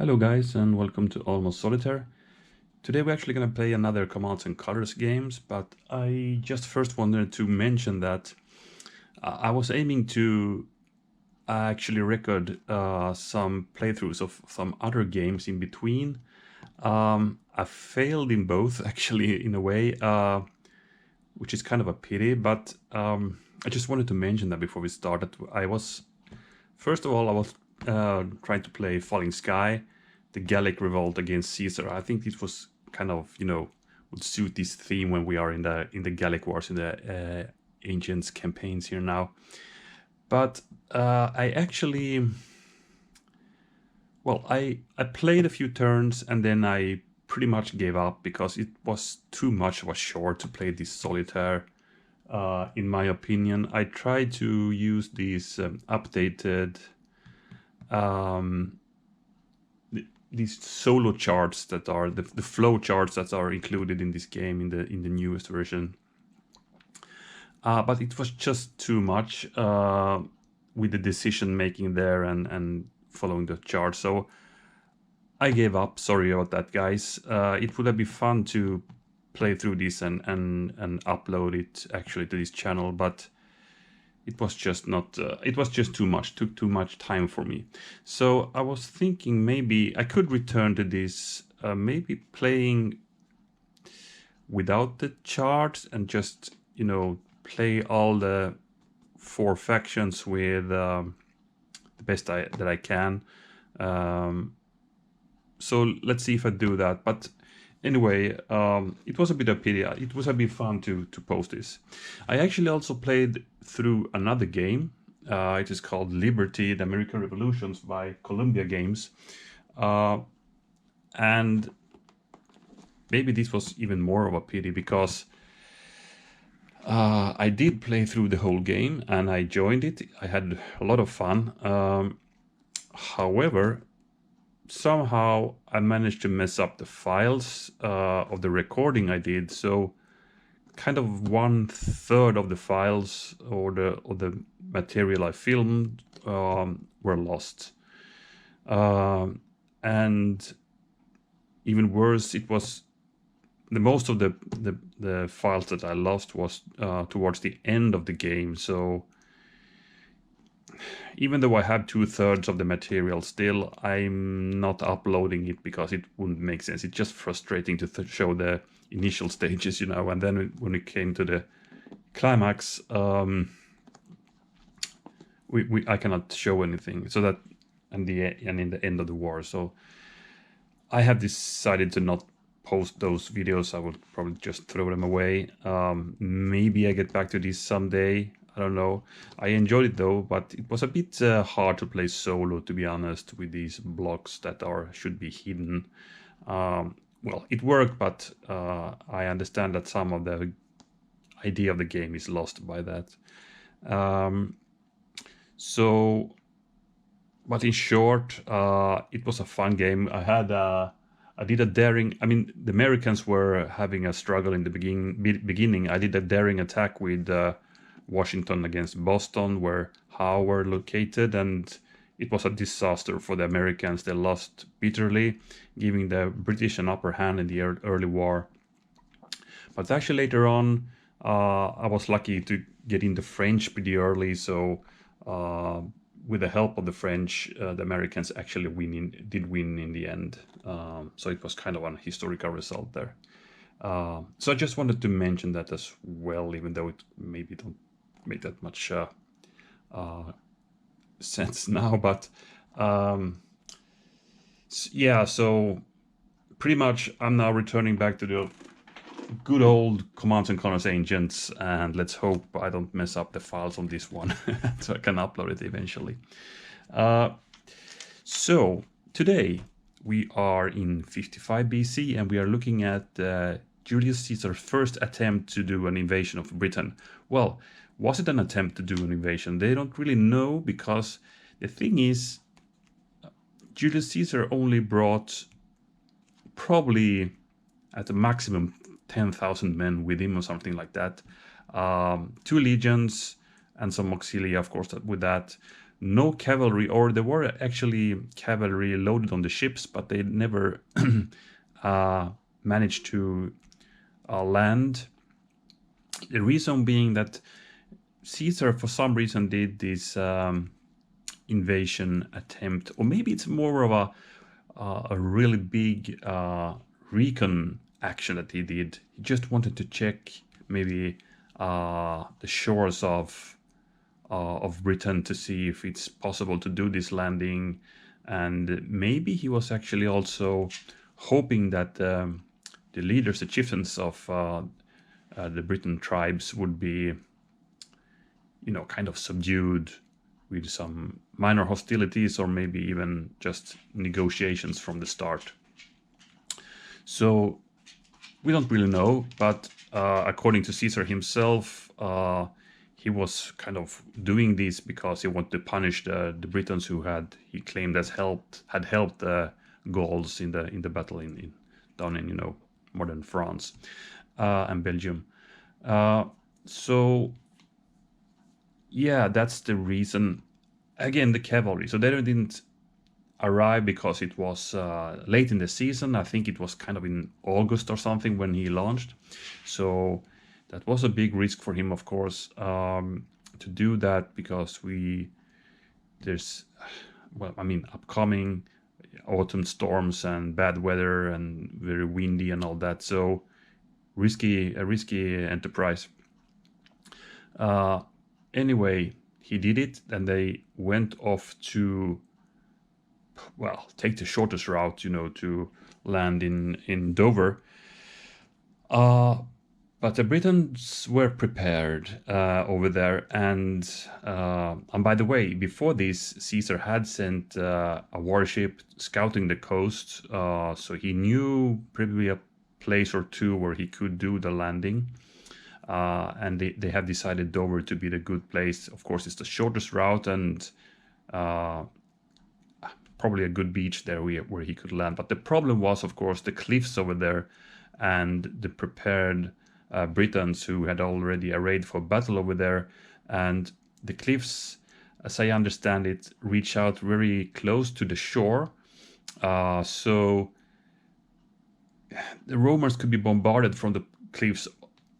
Hello guys and welcome to Almost Solitaire. Today we're actually going to play another Commands and Colors games, but I just first wanted to mention that I was aiming to actually record some playthroughs of some other games in between. I failed in both actually in a way, which is kind of a pity, but I just wanted to mention that before we started. First of all, I was trying to play Falling Sky, the Gallic revolt against Caesar. I think it was kind of, would suit this theme when we are in the Gallic Wars, in the ancient campaigns here now. But I actually, well, I played a few turns and then I pretty much gave up because it was too much of a chore to play this Solitaire. In my opinion, I tried to use these updated these solo charts that are the flow charts that are included in this game in the newest version, but it was just too much with the decision making there and following the chart, so I gave up. Sorry about that, guys. It would have been fun to play through this and upload it actually to this channel, but it was just not, it was just too much, took too much time for me. So I was thinking maybe I could return to this, maybe playing without the charts and just, play all the 4 factions with the best that I can. So let's see if I do that. But anyway, it was a bit of pity. It was a bit fun to post this. I actually also played through another game. It is called Liberty, the American Revolutions by Columbia Games. And maybe this was even more of a pity because I did play through the whole game and I joined it. I had a lot of fun. However, somehow I managed to mess up the files of the recording I did, so kind of 1/3 of the files or the material I filmed were lost, and even worse, it was the most of the files that I lost was towards the end of the game. So even though I have 2/3 of the material still, I'm not uploading it because it wouldn't make sense. It's just frustrating to show the initial stages, and then when it came to the climax, I cannot show anything. So that, and in the end of the war. So I have decided to not post those videos. I will probably just throw them away. Maybe I get back to this someday. I don't know. I enjoyed it though, but it was a bit hard to play solo, to be honest, with these blocks that should be hidden. Well, it worked, but I understand that some of the idea of the game is lost by that. But in short, it was a fun game. I did a daring. I mean, the Americans were having a struggle in the beginning. I did a daring attack with Washington against Boston, where Howe were located, and it was a disaster for the Americans. They lost bitterly, giving the British an upper hand in the early war. But actually later on, I was lucky to get in the French pretty early, so with the help of the French, the Americans actually did win in the end. So it was kind of an historical result there. So I just wanted to mention that as well, even though it maybe don't make that much sense now, but yeah, so pretty much I'm now returning back to the good old Commands and Colors Ancients, and let's hope I don't mess up the files on this one so I can upload it eventually. So today we are in 55 BC and we are looking at Julius Caesar's first attempt to do an invasion of Britain. Well, was it an attempt to do an invasion? They don't really know, because the thing is, Julius Caesar only brought probably at the maximum 10,000 men with him or something like that. 2 legions and some auxilia, of course, with that. no cavalry, or there were actually cavalry loaded on the ships, but they never managed to land. The reason being that Caesar, for some reason, did this invasion attempt, or maybe it's more of a really big recon action that he did. He just wanted to check maybe the shores of Britain to see if it's possible to do this landing, and maybe he was actually also hoping that the leaders, the chieftains of the Briton tribes would be, kind of subdued with some minor hostilities, or maybe even just negotiations from the start. So we don't really know, but according to Caesar himself, he was kind of doing this because he wanted to punish the Britons who he claimed had helped the Gauls in the battle down in modern France and Belgium. So yeah, that's the reason. Again, the cavalry. So they didn't arrive because it was late in the season. I think it was kind of in August or something when he launched. So that was a big risk for him, of course, to do that, because there's upcoming autumn storms and bad weather and very windy and all that. So a risky enterprise. Anyway, he did it, and they went off to, take the shortest route, to land in Dover. But the Britons were prepared over there, and by the way, before this, Caesar had sent a warship scouting the coast, so he knew probably a place or two where he could do the landing. And they have decided Dover to be the good place. Of course, it's the shortest route, and probably a good beach there where he could land. But the problem was, of course, the cliffs over there, and the prepared Britons who had already arrayed for battle over there. And the cliffs, as I understand it, reach out very close to the shore. So the Romans could be bombarded from the cliffs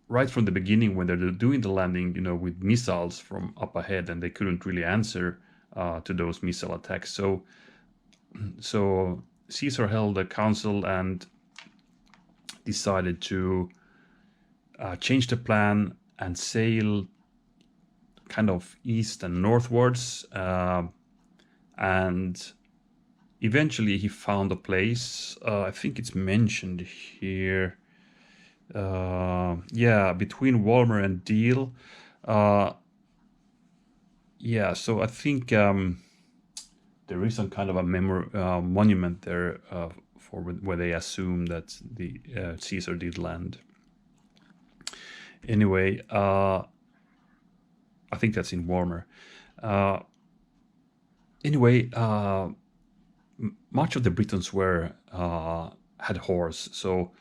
right from the beginning when they're doing the landing, with missiles from up ahead, and they couldn't really answer to those missile attacks. So Caesar held a council and decided to change the plan and sail kind of east and northwards. And eventually he found a place, I think it's mentioned here, between Walmer and Deal. So I think there is some kind of a monument there for where they assume that the Caesar did land. Anyway, I think that's in Walmer. Much of the Britons had horse, so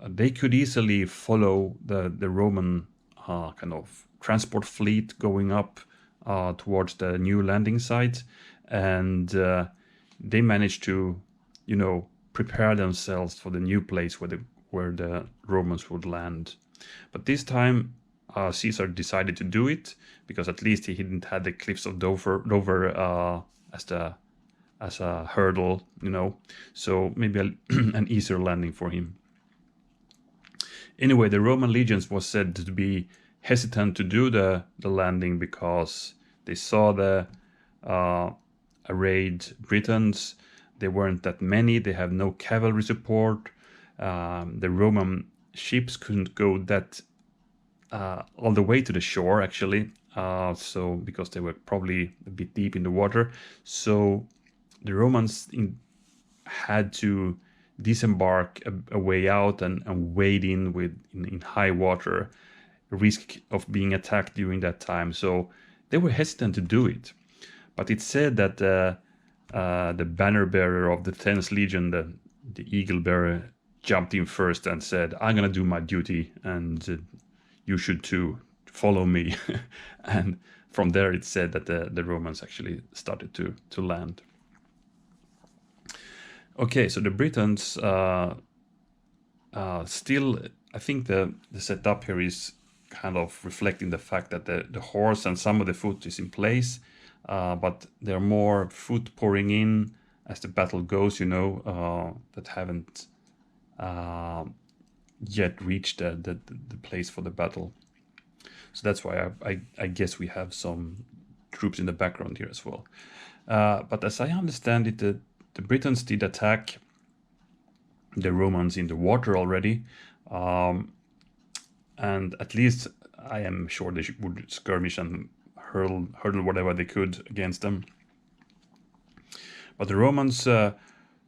they could easily follow the Roman kind of transport fleet going up towards the new landing site, and they managed to, prepare themselves for the new place where the Romans would land. But this time, Caesar decided to do it because at least he didn't have the cliffs of Dover as a hurdle, So maybe an easier landing for him. Anyway, the Roman legions was said to be hesitant to do the landing because they saw the arrayed Britons. They weren't that many. They have no cavalry support. The Roman ships couldn't go that all the way to the shore, actually. So because they were probably a bit deep in the water. So the Romans had to disembark a way out and wade in high water, risk of being attacked during that time. So they were hesitant to do it. But it's said that the banner bearer of the 10th Legion, the eagle bearer, jumped in first and said, "I'm going to do my duty, and you should too. Follow me." And from there it's said that the Romans actually started to land. Okay, so the Britons still, I think the setup here is kind of reflecting the fact that the horse and some of the foot is in place, but there are more foot pouring in as the battle goes, that haven't yet reached the place for the battle. So that's why I guess we have some troops in the background here as well. But as I understand it, the Britons did attack the Romans in the water already. And at least I am sure they would skirmish and hurdle whatever they could against them. But the Romans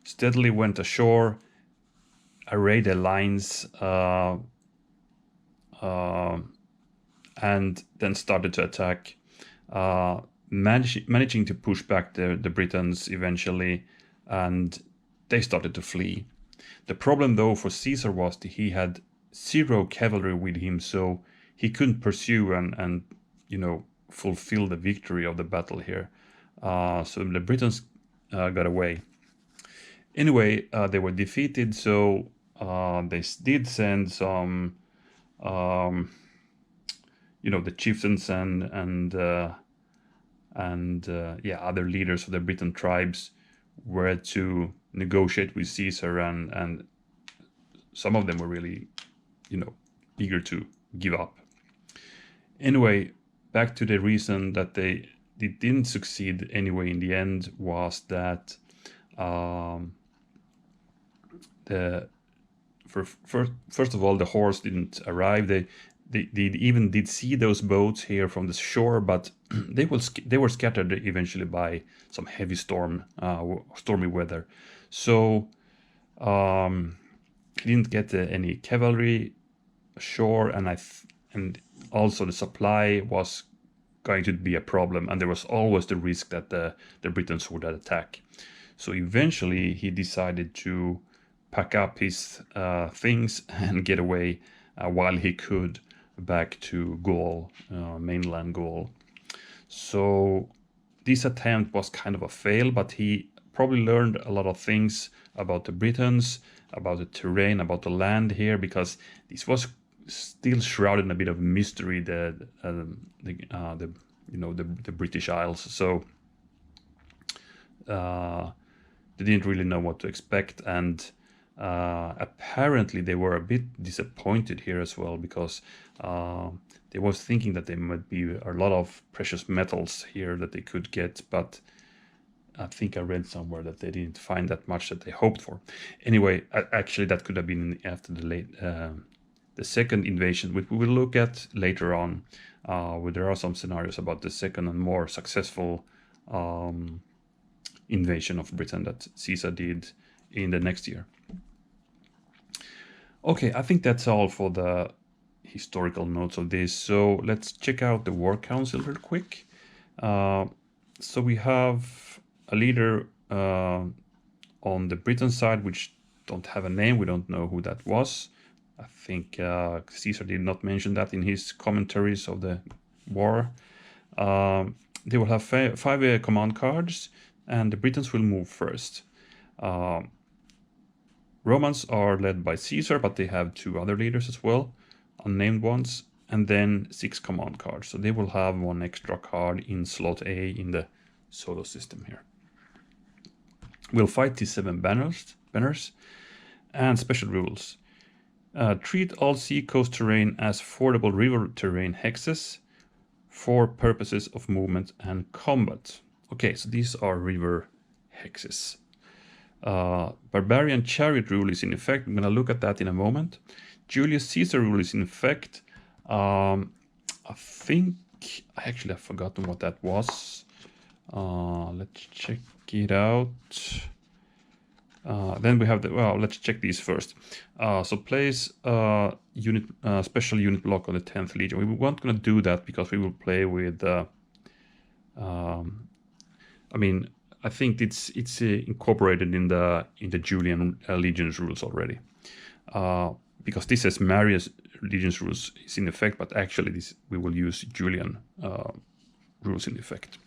steadily went ashore, arrayed their lines, and then started to attack, managing to push back the Britons eventually, and they started to flee. The problem, though, for Caesar was that he had 0 cavalry with him, so he couldn't pursue and fulfill the victory of the battle here. So the Britons got away. Anyway, they were defeated, so they did send some, the chieftains and other leaders of the Briton tribes were to negotiate with Caesar, and some of them were really, eager to give up. Anyway, back to the reason that they didn't succeed anyway in the end was that first of all, the horse didn't arrive. They even did see those boats here from the shore, but they were scattered eventually by some heavy stormy weather. So he didn't get any cavalry ashore, and also the supply was going to be a problem, and there was always the risk that the Britons would attack. So eventually he decided to pack up his things and get away while he could back to Gaul, mainland Gaul. So this attempt was kind of a fail, but he probably learned a lot of things about the Britons, about the terrain, about the land here, because this was still shrouded in a bit of mystery, the British Isles. So they didn't really know what to expect, and apparently they were a bit disappointed here as well, because they was thinking that there might be a lot of precious metals here that they could get, but I think I read somewhere that they didn't find that much that they hoped for. Anyway, actually that could have been after the second invasion, which we will look at later on, where there are some scenarios about the second and more successful invasion of Britain that Caesar did in the next year. Okay, I think that's all for the historical notes of this. So let's check out the War Council real quick. So we have a leader on the Britain side, which don't have a name. We don't know who that was. I think Caesar did not mention that in his commentaries of the war. They will have five command cards, and the Britons will move first. Romans are led by Caesar, but they have 2 other leaders as well, unnamed ones, and then 6 command cards. So they will have 1 extra card in slot A in the Solo system here. We'll fight these 7 banners, and special rules. Treat all sea-coast terrain as fordable river terrain hexes for purposes of movement and combat. Okay, so these are river hexes. Barbarian chariot rule is in effect. I'm going to look at that in a moment. Julius Caesar rule is in effect. I think I actually have forgotten what that was. Let's check it out. Then we have let's check these first. So place special unit block on the 10th Legion. We weren't going to do that because we will play with. I think it's incorporated in the Julian Legion's rules already, because this says Marius Legion's rules is in effect, but actually we will use Julian rules in effect.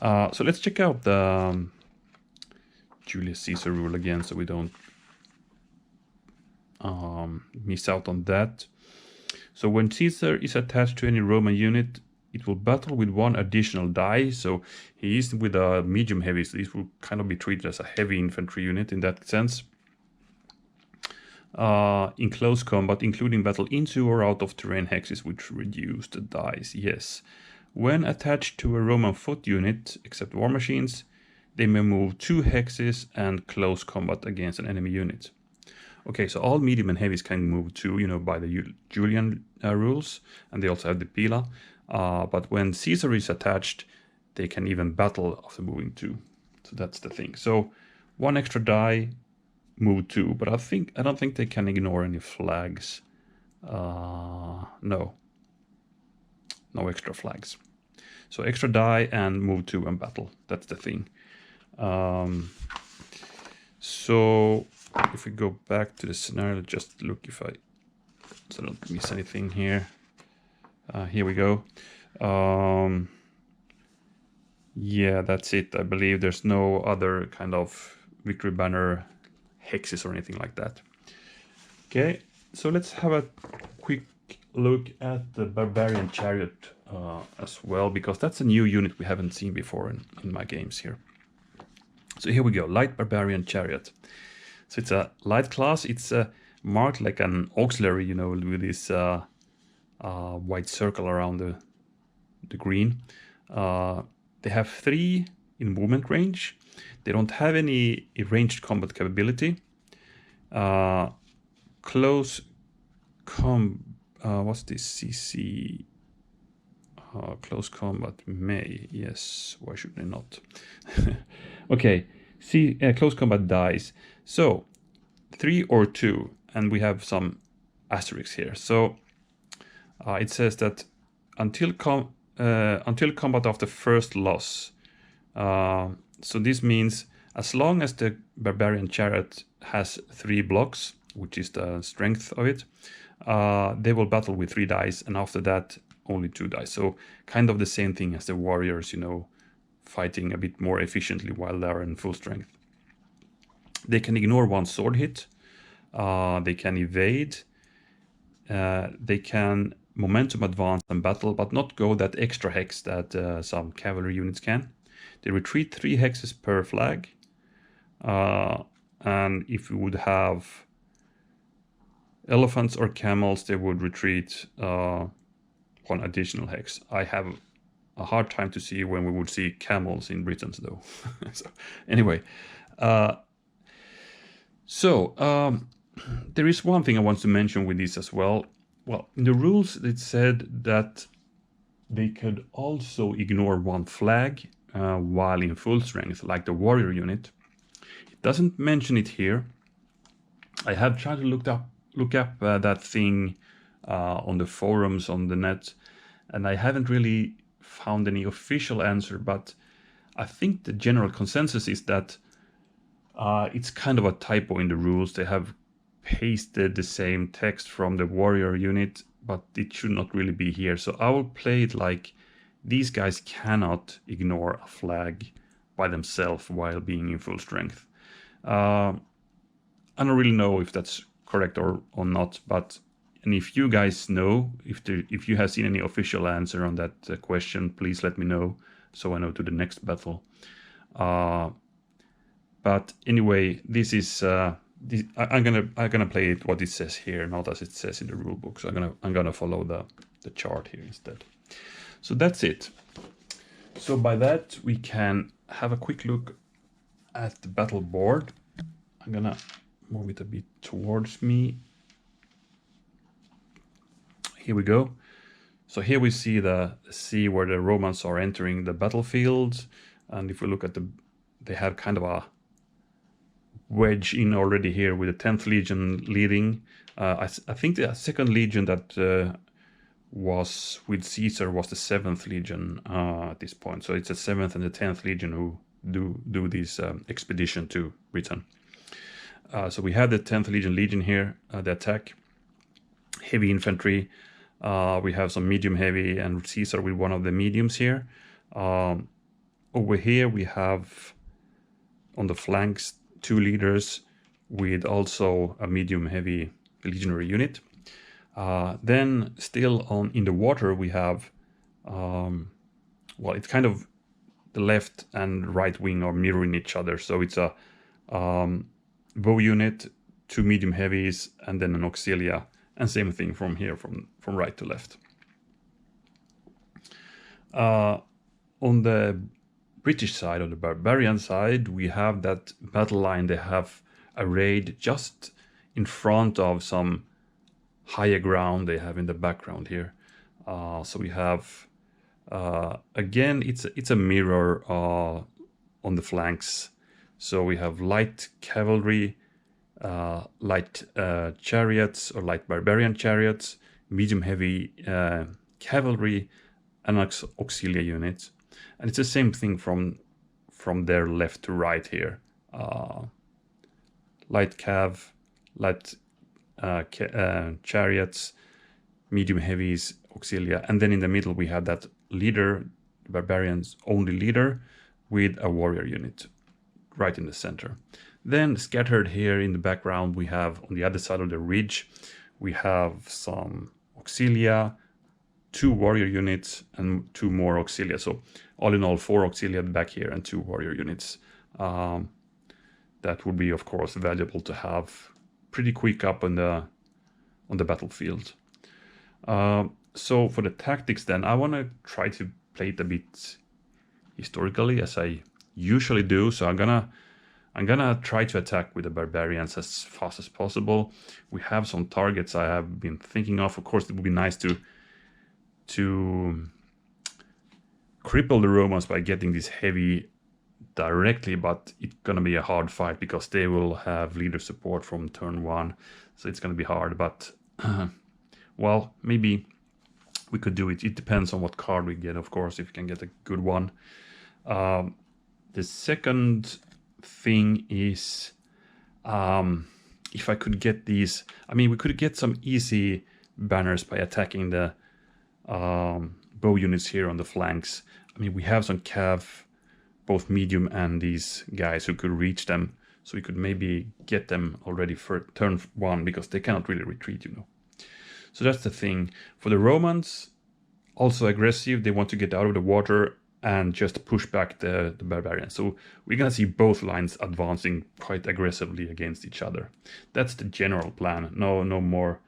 So let's check out the Julius Caesar rule again, so we don't miss out on that. So when Caesar is attached to any Roman unit, it will battle with one additional die. So he is with a medium heavy, so this will kind of be treated as a heavy infantry unit in that sense. In close combat, including battle into or out of terrain hexes, which reduce the dice. Yes. When attached to a Roman foot unit, except war machines, they may move 2 hexes and close combat against an enemy unit. Okay, so all medium and heavies can move 2, you know, by the Julian rules, and they also have the Pila. But when Caesar is attached, they can even battle after moving 2. So that's the thing. So 1 extra die, move 2, but I don't think they can ignore any flags. No extra flags. So extra die and move 2 and battle. That's the thing. So if we go back to the scenario, just look so I don't miss anything here. Here we go. Yeah, that's it. I believe there's no other kind of victory banner hexes or anything like that. Okay, so let's have a quick look at the Barbarian Chariot as well, because that's a new unit we haven't seen before in my games here. So here we go, Light Barbarian Chariot. So it's a light class. It's marked like an auxiliary, you know, with this white circle around the green. They have 3 in movement range. They don't have any ranged combat capability. Close what's this CC? Close combat may. Yes, why should they not? Okay, see, close combat dies. So 3 or 2, and we have some asterisks here. So it says that until combat after first loss. So this means as long as the Barbarian Chariot has 3 blocks, which is the strength of it, they will battle with 3 dice, and after that only 2 dice. So kind of the same thing as the warriors, you know, fighting a bit more efficiently while they're in full strength. They can ignore 1 sword hit, they can evade, they can momentum advance and battle, but not go that extra hex that some cavalry units can. They retreat 3 hexes per flag, and if we would have elephants or camels, they would retreat 1 additional hex. I have a hard time to see when we would see camels in Britain, though. So anyway, there is one thing I want to mention with this as well. Well, in the rules it said that they could also ignore 1 flag while in full strength, like the warrior unit. It doesn't mention it here. I have tried to look up that thing on the forums on the net, and I haven't really found any official answer, but I think the general consensus is that it's kind of a typo in the rules. They have pasted the same text from the warrior unit, but it should not really be here. So I will play it like these guys cannot ignore a flag by themselves while being in full strength. I don't really know if that's correct or not, but and if you guys know, if you have seen any official answer on that question, please let me know so I know to the next battle. But anyway, this is I'm gonna play it what it says here, not as it says in the rule book. So I'm gonna follow the chart here instead. So that's it. So by that we can have a quick look at the battle board. I'm gonna move it a bit towards me. Here we go. So here we see where the Romans are entering the battlefield, and if we look at they have kind of a wedge in already here with the 10th Legion leading. I think the 2nd Legion that was with Caesar was the 7th Legion at this point. So it's the 7th and the 10th Legion who do this expedition to Britain. So we have the 10th Legion here, the attack, heavy infantry, We have some medium heavy and Caesar with one of the mediums here. Over here we have on the flanks 2 leaders with also a medium heavy legionary unit. Then still in the water we have, well, it's kind of the left and right wing are mirroring each other. So it's a bow unit, 2 medium heavies, and then an auxilia, and same thing from here, from right to left. On the British side, on the barbarian side, we have that battle line they have arrayed just in front of some higher ground they have in the background here. So we have, again, it's a mirror on the flanks. So we have light cavalry, light chariots or light barbarian chariots, medium heavy cavalry, and auxilia units. And it's the same thing from their left to right here. Light cav, light chariots, medium heavies, auxilia, and then in the middle we have that leader, the barbarian's only leader, with a warrior unit right in the center. Then scattered here in the background we have, on the other side of the ridge, we have some auxilia, 2 warrior units, and 2 more auxilia. So all in all, 4 auxilia back here and 2 warrior units. That would be, of course, valuable to have pretty quick up on the battlefield. So for the tactics then, I want to try to play it a bit historically, as I usually do. So I'm gonna try to attack with the barbarians as fast as possible. We have some targets I have been thinking of. Of course, it would be nice to cripple the Romans by getting this heavy directly, but it's gonna be a hard fight because they will have leader support from turn 1, so it's gonna be hard. But well, maybe we could do it. It depends on what card we get, of course, if we can get a good one. The second thing is, if I could get these, I mean, we could get some easy banners by attacking the bow units here on the flanks. I mean, we have some cav, both medium and these guys who could reach them, so we could maybe get them already for turn 1, because they cannot really retreat, you know. So that's the thing. For the Romans, also aggressive, they want to get out of the water and just push back the barbarians. So we're gonna see both lines advancing quite aggressively against each other. That's the general plan. No more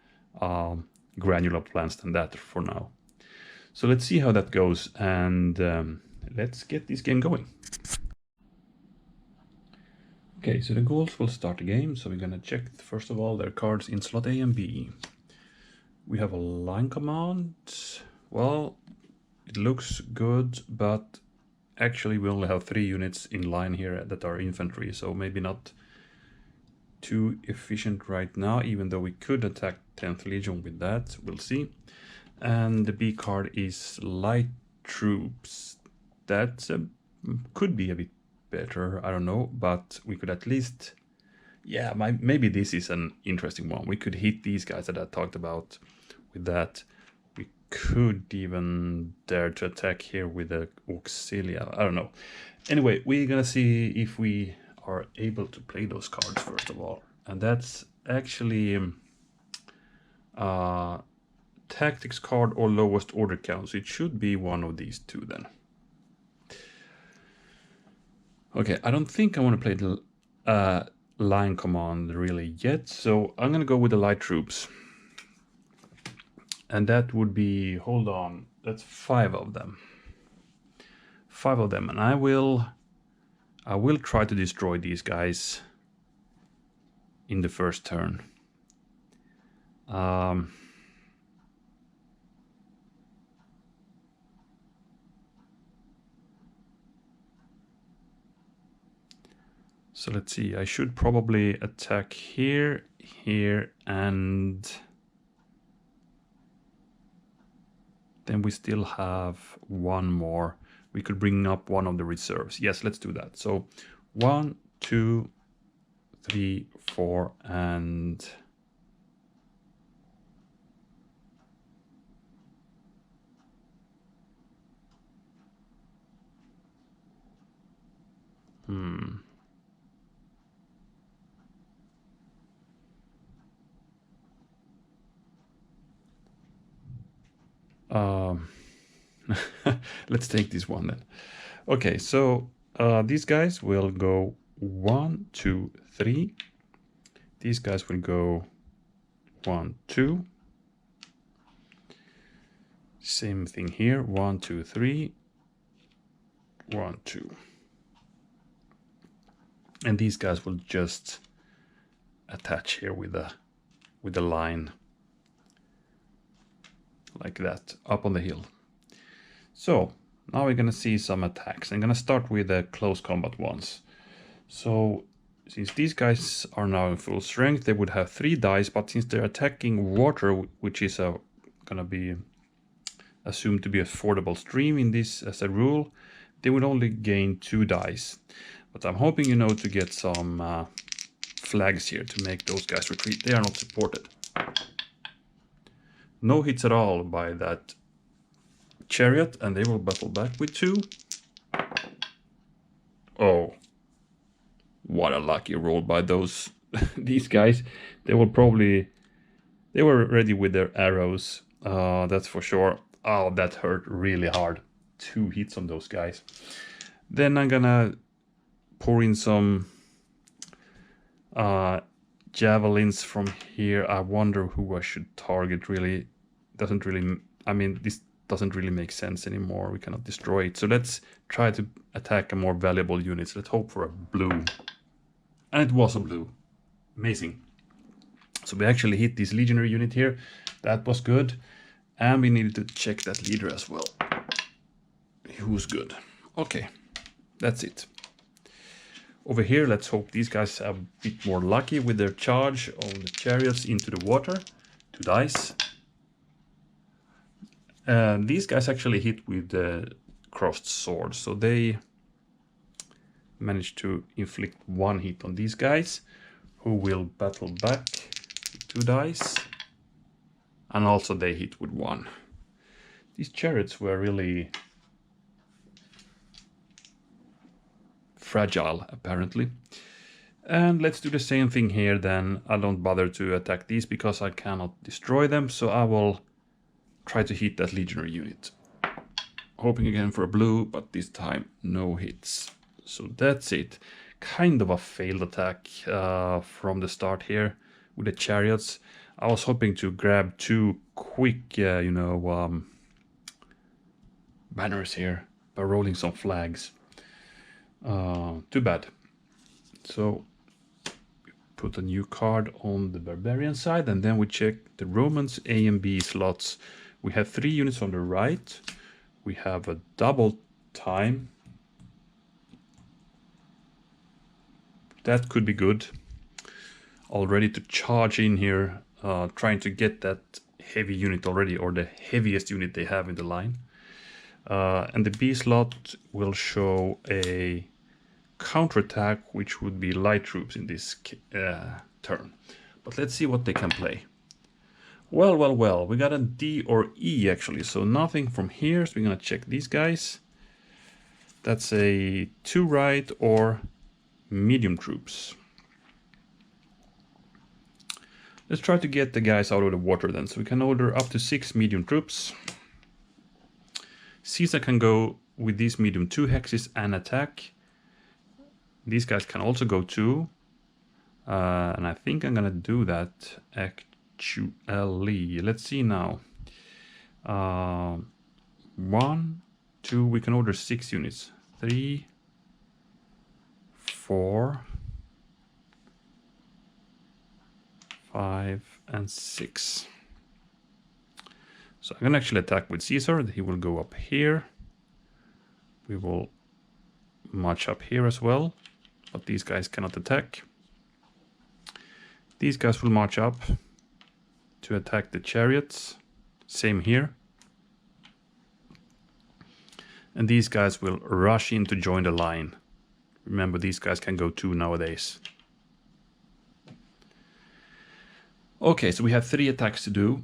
granular plans than that for now. So let's see how that goes, and let's get this game going. Okay, so the Gauls will start the game, so we're gonna check first of all their cards in slot A and B. We have a line command. Well, it looks good, but actually we only have 3 units in line here that are infantry, so maybe not too efficient right now, even though we could attack 10th Legion with that. We'll see. And the B card is light troops. That could be a bit better, I don't know, but we could at least, yeah, maybe this is an interesting one. We could hit these guys that I talked about with that. We could even dare to attack here with the auxilia. I don't know. Anyway, we're gonna see if we are able to play those cards first of all, and that's actually tactics card or lowest order count, so it should be one of these 2 then. Okay, I don't think I want to play the line command really yet, so I'm gonna go with the light troops, and that would be, hold on, that's 5 of them. 5 of them, and I will try to destroy these guys in the first turn. So let's see, I should probably attack here, here, and then we still have 1 more. We could bring up one of the reserves. Yes, let's do that. So 1, 2, 3, 4, and Let's take this one then. Okay, so these guys will go 1, 2, 3. These guys will go 1, 2. Same thing here, 1, 2, 3. 1, 2. And these guys will just attach here with a line like that up on the hill. So now we're gonna see some attacks. I'm gonna start with the close combat ones. So since these guys are now in full strength, they would have 3 dice, but since they're attacking water, which is gonna be assumed to be a fordable stream in this as a rule, they would only gain 2 dice. But I'm hoping, you know, to get some flags here to make those guys retreat. They are not supported. No hits at all by that chariot, and they will battle back with 2. Oh, what a lucky roll by those these guys. They were ready with their arrows, that's for sure. Oh, that hurt really hard. 2 hits on those guys. Then I'm gonna pour in some javelins from here. I wonder who I should target. Really doesn't really, I mean, this doesn't really make sense anymore. We cannot destroy it. So let's try to attack a more valuable unit. Let's hope for a blue. And it was a blue. Amazing. So we actually hit this legionary unit here. That was good. And we needed to check that leader as well. Who's good? Okay, that's it. Over here, let's hope these guys are a bit more lucky with their charge of the chariots into the water. 2 dice. These guys actually hit with the crossed sword, so they managed to inflict 1 hit on these guys, who will battle back with 2 dice. And also they hit with 1. These chariots were really fragile, apparently. And let's do the same thing here then. I don't bother to attack these because I cannot destroy them, so I will try to hit that legionary unit. Hoping again for a blue, but this time no hits. So that's it. Kind of a failed attack from the start here with the chariots. I was hoping to grab 2 quick, banners here by rolling some flags. Too bad. So put a new card on the barbarian side, and then we check the Romans A and B slots. We have 3 units on the right. We have a double time. That could be good. All ready to charge in here, trying to get that heavy unit already, or the heaviest unit they have in the line. And the B slot will show a counterattack, which would be light troops in this turn. But let's see what they can play. Well, we got a D or E actually, so nothing from here, so we're gonna check these guys. That's a 2 right or medium troops. Let's try to get the guys out of the water then, so we can order up to 6 medium troops. Caesar can go with these medium 2 hexes and attack. These guys can also go 2. And I think I'm gonna do that actually. Let's see now. 1, 2, we can order 6 units. 3, 4, 5, and 6. So I'm gonna actually attack with Caesar. He will go up here. We will march up here as well, but these guys cannot attack. These guys will march up to attack the chariots. Same here. And these guys will rush in to join the line. Remember, these guys can go 2 nowadays. Okay, so we have 3 attacks to do.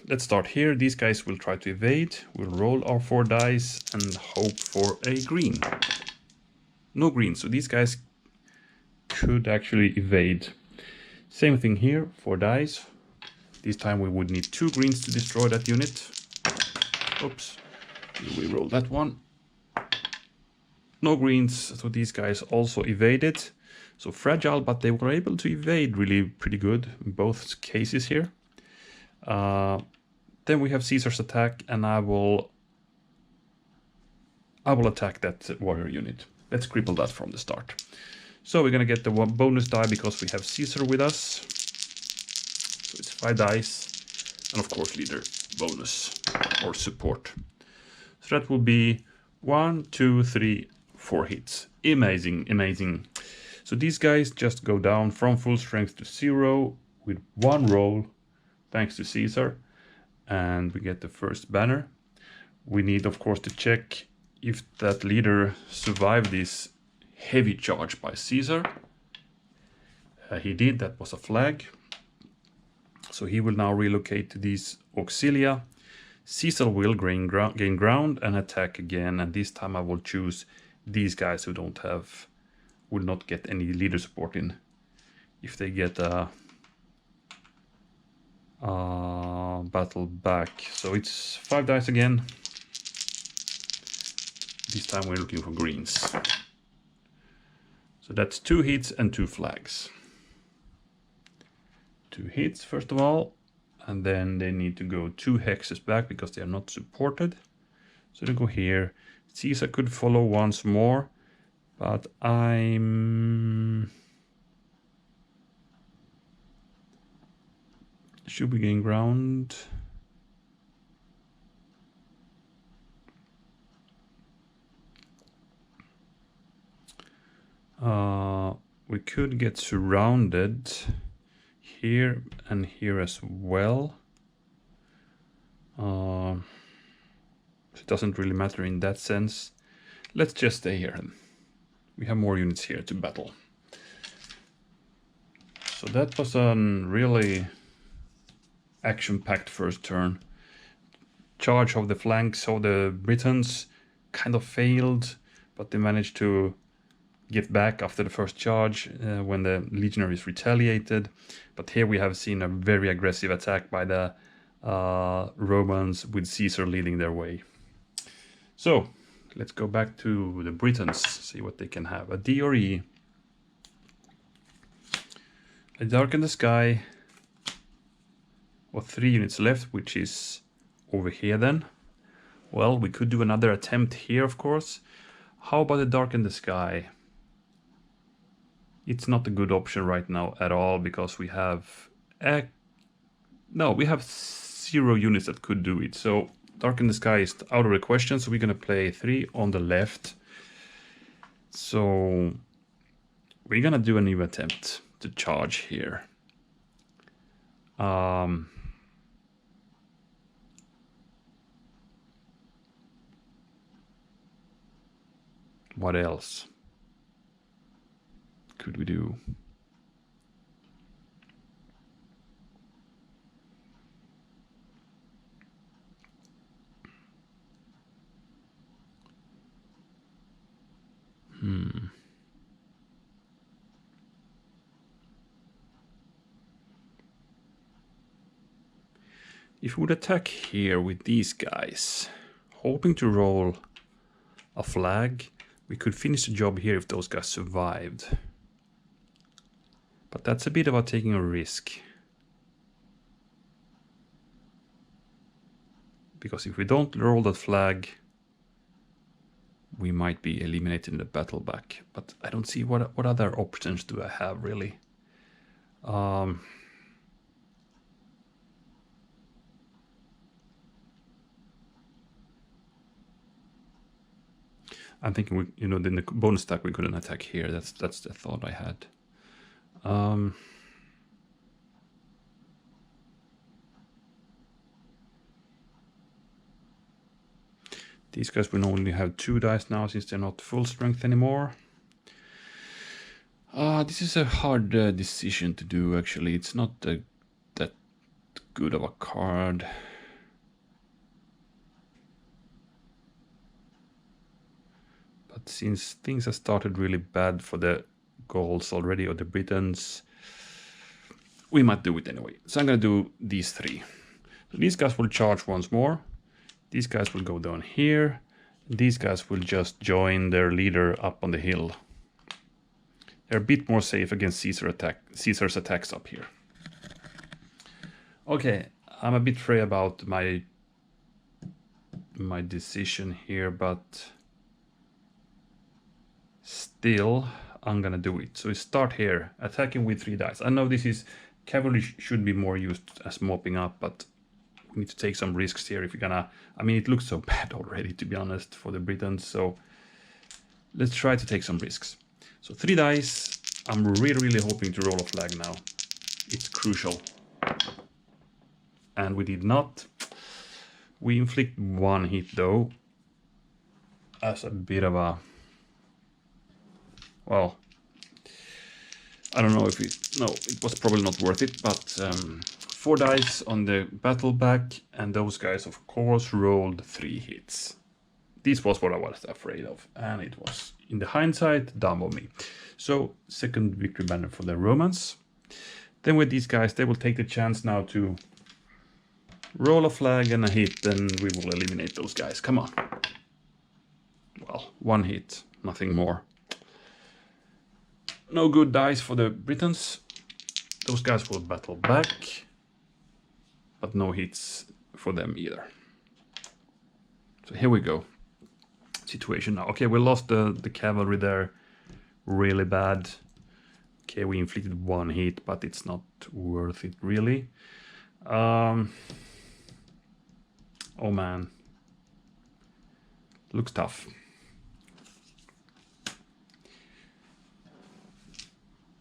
Let's start here. These guys will try to evade. We'll roll our 4 dice and hope for a green. No green, so these guys could actually evade. Same thing here, 4 dice. This time we would need 2 greens to destroy that unit. Oops, we roll that one. No greens, so these guys also evaded. So fragile, but they were able to evade really pretty good in both cases here. Then we have Caesar's attack, and I will attack that warrior unit. Let's cripple that from the start. So we're gonna get the one bonus die because we have Caesar with us. So it's 5 dice, and of course leader bonus or support. So that will be 1, 2, 3, 4 hits. Amazing, amazing. So these guys just go down from full strength to 0 with 1 roll, thanks to Caesar. And we get the first banner. We need, of course, to check if that leader survived this heavy charge by Caesar. He did, that was a flag. So he will now relocate to these auxilia. Caesar will gain ground and attack again, and this time I will choose these guys who will not get any leader support in. If they get a battle back. So it's 5 dice again. This time we're looking for greens. So that's 2 hits and 2 flags. 2 hits first of all, and then they need to go 2 hexes back because they are not supported. So they go here. Caesar could follow once more, but should we gain ground? We could get surrounded here and here as well. It doesn't really matter in that sense. Let's just stay here. We have more units here to battle. So that was a really action-packed first turn. Charge of the flanks of the Britons kind of failed, but they managed to get back after the first charge when the legionaries retaliated. But here we have seen a very aggressive attack by the Romans with Caesar leading their way. So let's go back to the Britons, see what they can have. A D or E. A Darken the Sky. Or 3 units left, which is over here then. Well, we could do another attempt here, of course. How about a Darken the Sky? It's not a good option right now at all because we have we have 0 units that could do it. So Darken the Sky is out of the question. So we're gonna play 3 on the left. So we're gonna do a new attempt to charge here. What else could we do? If we would attack here with these guys, hoping to roll a flag, we could finish the job here if those guys survived. But that's a bit about taking a risk. Because if we don't roll that flag, we might be eliminated in the battle back. But I don't see what other options do I have really. I'm thinking, in the bonus stack we couldn't attack here. That's the thought I had. These guys will only have 2 dice now since they're not full strength anymore. This is a hard decision to do actually. It's not that good of a card. But since things have started really bad for the Gauls already, or the Britons, we might do it anyway. So I'm going to do these 3. So these guys will charge once more. These guys will go down here. These guys will just join their leader up on the hill. They're a bit more safe against Caesar's attacks up here. Okay, I'm a bit afraid about my decision here, but still I'm gonna do it. So we start here, attacking with 3 dice. I know this is cavalry should be more used as mopping up, but we need to take some risks here if you're gonna. I mean, it looks so bad already, to be honest, for the Britons. So let's try to take some risks. So 3 dice. I'm really hoping to roll a flag now. It's crucial. And we did not. We inflict 1 hit though. As a bit of a... Well, I don't know if it was probably not worth it, but 4 dice on the battle back, and those guys of course rolled 3 hits. This was what I was afraid of, and it was, in the hindsight, dumb of me. So, second victory banner for the Romans. Then with these guys, they will take the chance now to roll a flag and a hit, and we will eliminate those guys. Come on. Well, 1 hit, nothing more. No good dice for the Britons. Those guys will battle back, but no hits for them either. So here we go. Situation now. Okay, we lost the cavalry there really bad. Okay, we inflicted 1 hit, but it's not worth it really. Oh man. Looks tough.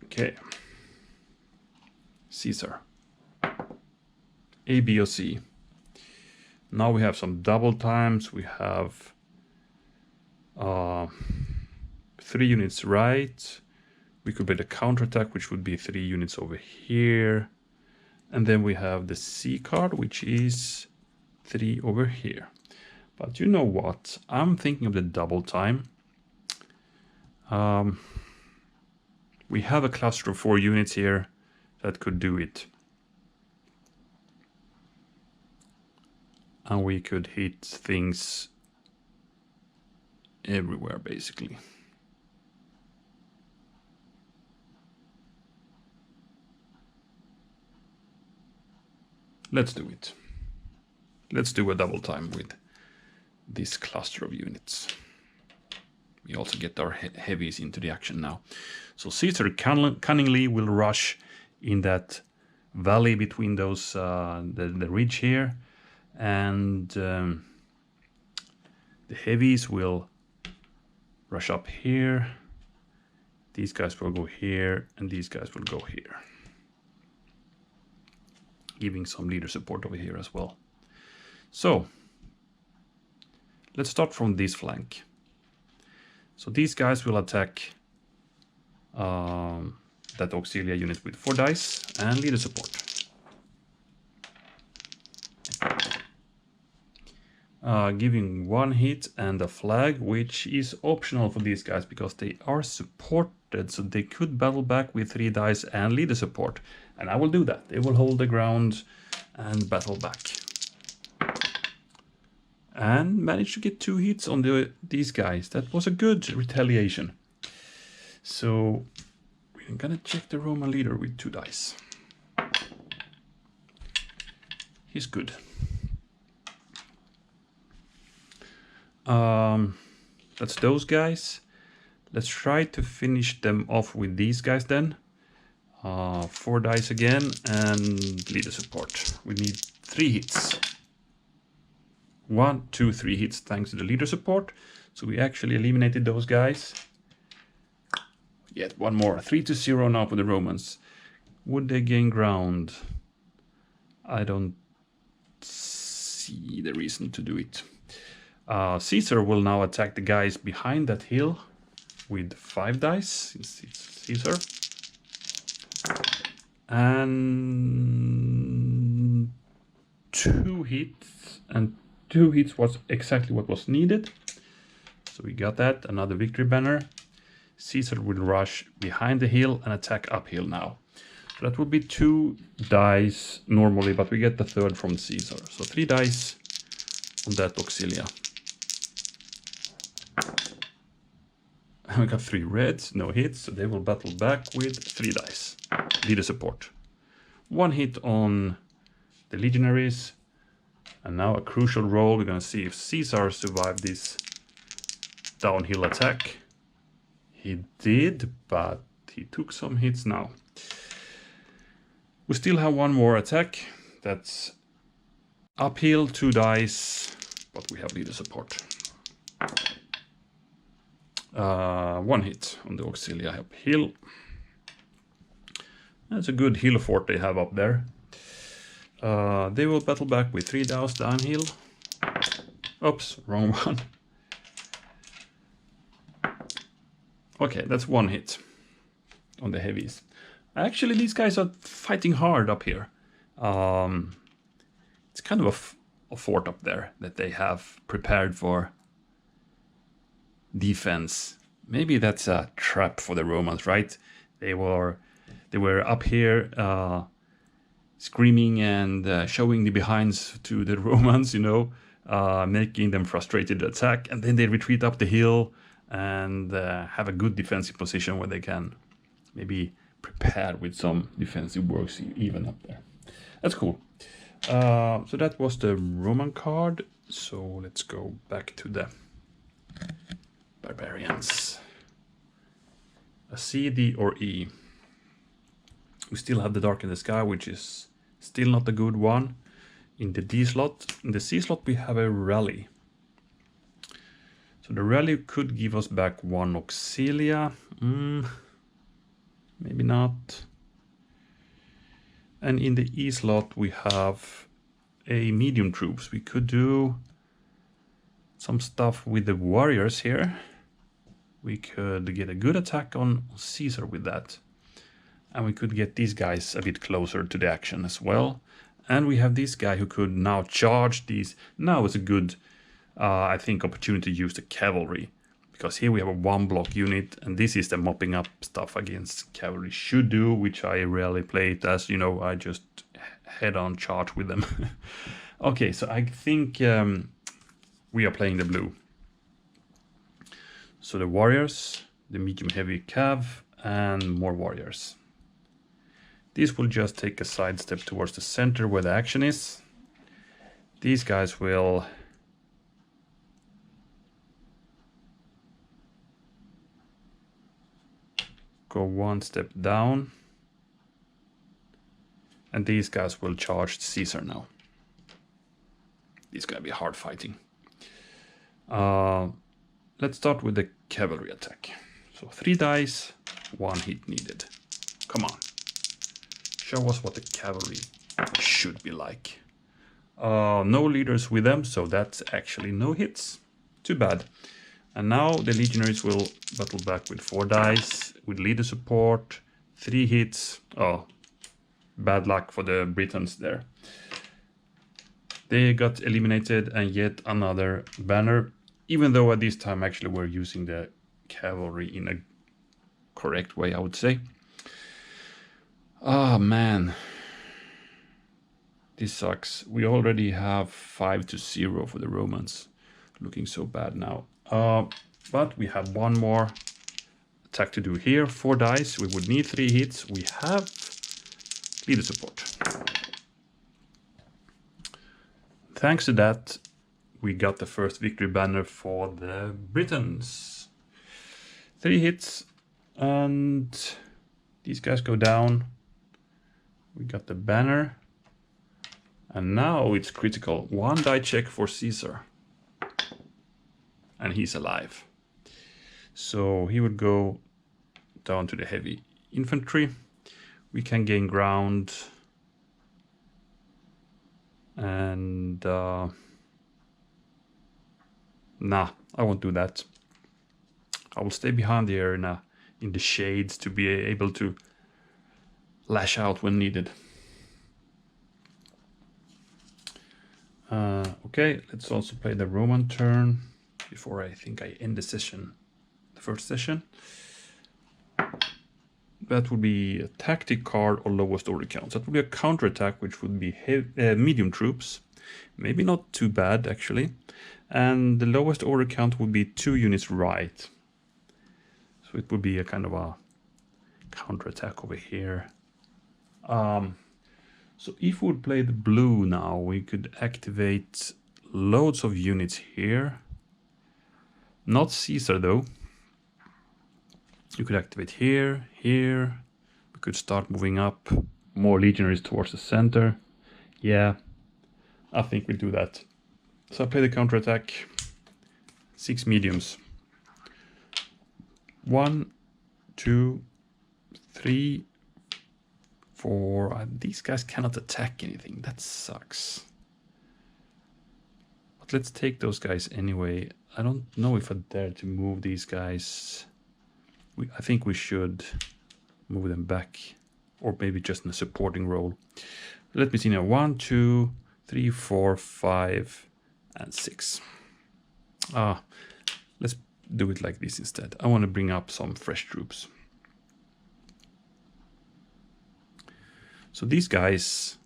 Okay. Caesar. A, B, or C. Now we have some double times. We have 3 units right. We could bet a counterattack, which would be 3 units over here. And then we have the C card, which is 3 over here. But you know what? I'm thinking of the double time. We have a cluster of 4 units here that could do it. And we could hit things everywhere, basically. Let's do it. Let's do a double time with this cluster of units. We also get our heavies into the action now. So Caesar cunningly will rush in that valley between those the ridge here, and the heavies will rush up here. These guys will go here, and these guys will go here, giving some leader support over here as well. So let's start from this flank. So these guys will attack that auxilia unit with 4 dice and leader support. Giving 1 hit and a flag, which is optional for these guys because they are supported, so they could battle back with 3 dice and leader support. And I will do that. They will hold the ground and battle back. And managed to get 2 hits on these guys. That was a good retaliation. So we're gonna check the Roman leader with 2 dice. He's good. That's those guys. Let's try to finish them off with these guys then. 4 dice again and leader support. We need 3 hits. 1, 2, 3 hits thanks to the leader support. So we actually eliminated those guys. Yet 1 more. 3-0 now for the Romans. Would they gain ground? I don't see the reason to do it. Caesar will now attack the guys behind that hill with 5 dice, since it's Caesar. And 2 hits, and 2 hits was exactly what was needed. So we got that, another victory banner. Caesar will rush behind the hill and attack uphill now. So that would be 2 dice normally, but we get the 3rd from Caesar. So 3 dice on that auxilia. We got 3 reds, no hits, so they will battle back with 3 dice. Leader support. 1 hit on the legionaries. And now a crucial roll. We're going to see if Caesar survived this downhill attack. He did, but he took some hits now. We still have 1 more attack. That's uphill, 2 dice, but we have leader support. 1 hit on the auxilia uphill. That's a good hill fort they have up there. They will battle back with 3 dice downhill. Oops, wrong one. Okay, that's 1 hit on the heavies. Actually, these guys are fighting hard up here. It's kind of a fort up there that they have prepared for defense. Maybe that's a trap for the Romans, right? They were up here screaming and showing the behinds to the Romans, you know, making them frustrated to attack, and then they retreat up the hill and have a good defensive position where they can maybe prepare with some defensive works even up there. That's cool. So that was the Roman card. So let's go back to the barbarians. A C, D, or E. We still have the Dark in the Sky, which is still not a good one. In the D slot, in the C slot, we have a rally. So the rally could give us back 1 auxilia. Maybe not. And in the E slot, we have a medium troops. We could do some stuff with the warriors here. We could get a good attack on Caesar with that. And we could get these guys a bit closer to the action as well. And we have this guy who could now charge these. Now is a good, I think, opportunity to use the cavalry. Because here we have a 1-block unit, and this is the mopping up stuff against cavalry should do, which I rarely play it as, you know, I just head-on charge with them. Okay, so I think we are playing the blue. So the warriors, the medium-heavy cav, and more warriors. These will just take a sidestep towards the center where the action is. These guys will go 1 step down. And these guys will charge Caesar now. This is going to be hard fighting. Let's start with the cavalry attack. So 3 dice, 1 hit needed. Come on. Show us what the cavalry should be like. No leaders with them, so that's actually no hits. Too bad. And now the legionaries will battle back with 4 dice, with leader support, 3 hits. Oh, bad luck for the Britons there. They got eliminated, and yet another banner, even though at this time actually we're using the cavalry in a correct way, I would say. Ah, man. This sucks. We already have 5-0 for the Romans. Looking so bad now. But we have 1 more attack to do here. 4 dice. We would need 3 hits. We have leader support. Thanks to that, we got the first victory banner for the Britons. 3 hits, and these guys go down. We got the banner, and now it's critical. 1 die check for Caesar, and he's alive. So he would go down to the heavy infantry. We can gain ground, and nah, I won't do that. I will stay behind here in the shades to be able to lash out when needed. Okay, let's also play the Roman turn before I think I end the session, the first session. That would be a tactic card or lowest order counts. That would be a counterattack, which would be medium troops. Maybe not too bad, actually. And the lowest order count would be 2 units right. So it would be a kind of a counterattack over here. So if we would play the blue now, we could activate loads of units here. Not Caesar though. You could activate here, here. We could start moving up more legionaries towards the center. Yeah, I think we'll do that. So I play the counterattack. 6 mediums. 1, 2, 3, 4. These guys cannot attack anything. That sucks. But let's take those guys anyway. I don't know if I dare to move these guys. I think we should move them back, or maybe just in a supporting role. Let me see now. 1, 2, 3, 4, 5, and 6. Let's do it like this instead. I want to bring up some fresh troops. So these guys,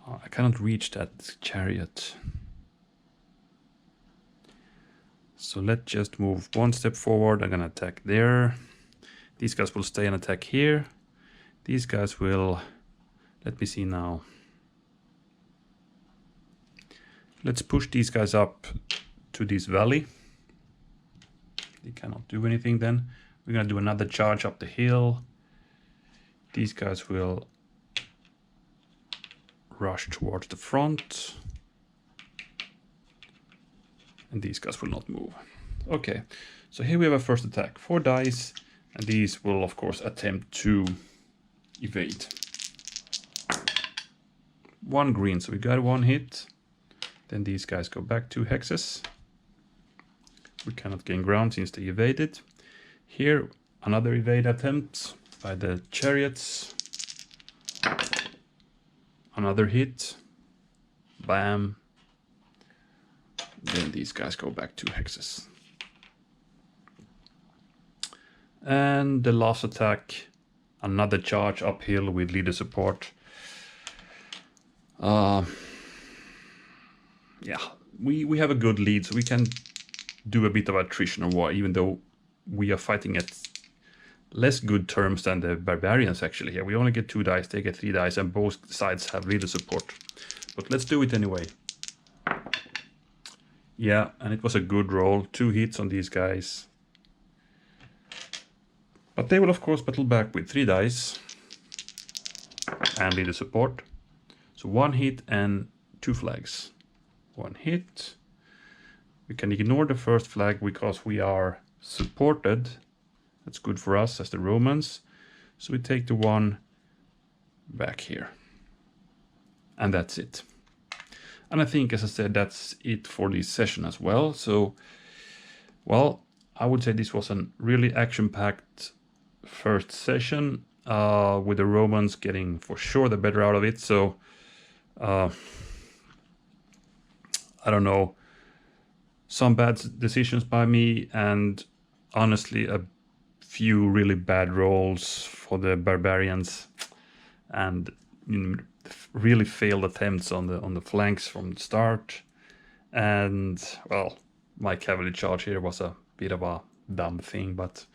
I cannot reach that chariot. So let's just move 1 step forward. I'm gonna attack there. These guys will stay and attack here. These guys will, let me see now. Let's push these guys up to this valley. They cannot do anything then. We're gonna do another charge up the hill. These guys will rush towards the front. And these guys will not move. Okay, so here we have a first attack. 4 dice, and these will of course attempt to evade. 1 green, so we got 1 hit. Then these guys go back 2 hexes. We cannot gain ground since they evaded. Here, another evade attempt by the chariots. Another hit. Bam. Then these guys go back 2 hexes. And the last attack, another charge uphill with leader support. Yeah, we have a good lead, so we can do a bit of attrition or war, even though we are fighting at less good terms than the barbarians actually here. We only get 2 dice, they get 3 dice, and both sides have leader support. But let's do it anyway. Yeah, and it was a good roll. 2 hits on these guys. But they will of course battle back with 3 dice and leader support. So 1 hit and 2 flags. 1 hit. We can ignore the first flag because we are supported. That's good for us as the Romans. So we take the 1 back here. And that's it. And I think, as I said, that's it for this session as well. So, well, I would say this was a really action-packed first session with the Romans getting for sure the better out of it. So, I don't know, some bad decisions by me, and honestly a few really bad rolls for the barbarians, and really failed attempts on the flanks from the start. And well, my cavalry charge here was a bit of a dumb thing, but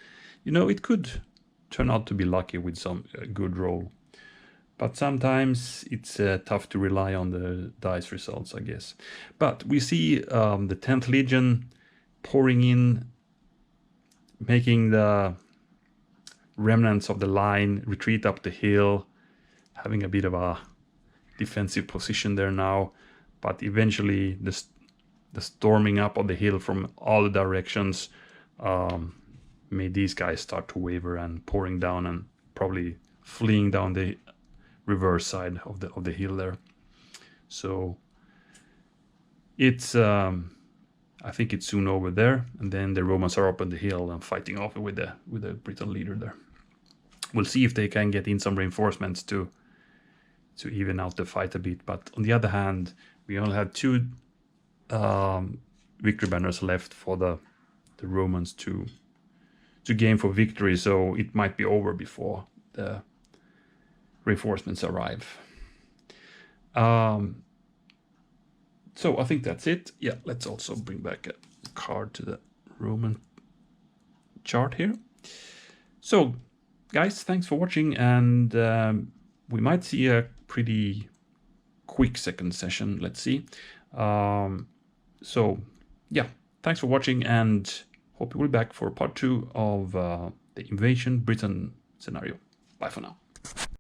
you know, it could turn out to be lucky with some good roll. But sometimes it's tough to rely on the dice results, I guess. But we see the 10th Legion pouring in, making the remnants of the line retreat up the hill, having a bit of a defensive position there now. But eventually the storming up of the hill from all the directions made these guys start to waver and pouring down and probably fleeing down the reverse side of the hill there. So it's I think it's soon over there, and then the Romans are up on the hill and fighting off with the Briton leader there. We'll see if they can get in some reinforcements to even out the fight a bit. But on the other hand, we only had 2 victory banners left for the Romans to gain for victory, so it might be over before the reinforcements arrive. So I think that's it. Yeah, let's also bring back a card to the Roman chart here. So, guys, thanks for watching, and we might see a pretty quick second session. Let's see. So, yeah, thanks for watching, and hope you will be back for part 2 of the Invasion Britain scenario. Bye for now.